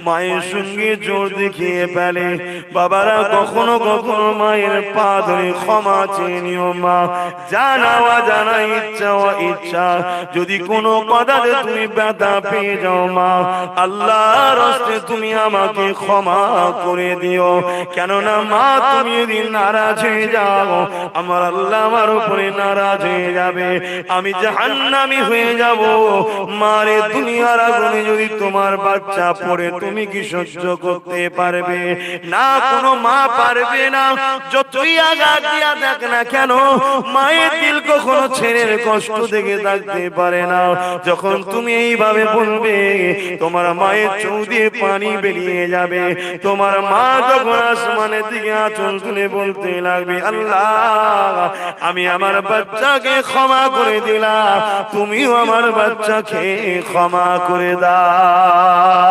মায়ের সঙ্গে জোর দেখিয়ে ফেলে। বাবারা কখনো কখনো মায়ের পা ধরে ক্ষমা চেয়ে নিও মা, জানাওয়া জানা ইচ্ছা ও ইচ্ছা যদি কোনো কথাতে তুমি ব্যথা পেয়ে যাও মা, আল্লাহর হস্তে তুমি আমাকে ক্ষমা করে দিও। কেননা মা তুমি যদি নারাজ হয়ে যাও, আমার আল্লাহ আমার উপরে নারাজ হয়ে যাবে, আমি জাহান্নামী হয়ে যাব। মারে দুনিয়ার আগুনে যদি তোমার বাচ্চা পড়ে তুমি কি সহ্য করতে পারবে? না, কোনো মা পারবে না। যতই আঘাত দিয়া দেখ না কেন, মায়ের দিল কখনো ছেলের কষ্ট দেখে থাকতে পারে না। যখন তুমি এইভাবে বলবে, তোমার মায়ের চোখ দিয়ে পানি বেরিয়ে যাবে। তোমার মা যখন আসমানের দিকে আঁচল তুলে বলতে লাগবে, আল্লাহ আমি আমার বাচ্চাকে ক্ষমা করে দিলাম, তুমিও আমার বাচ্চাকে ক্ষমা করে দাও।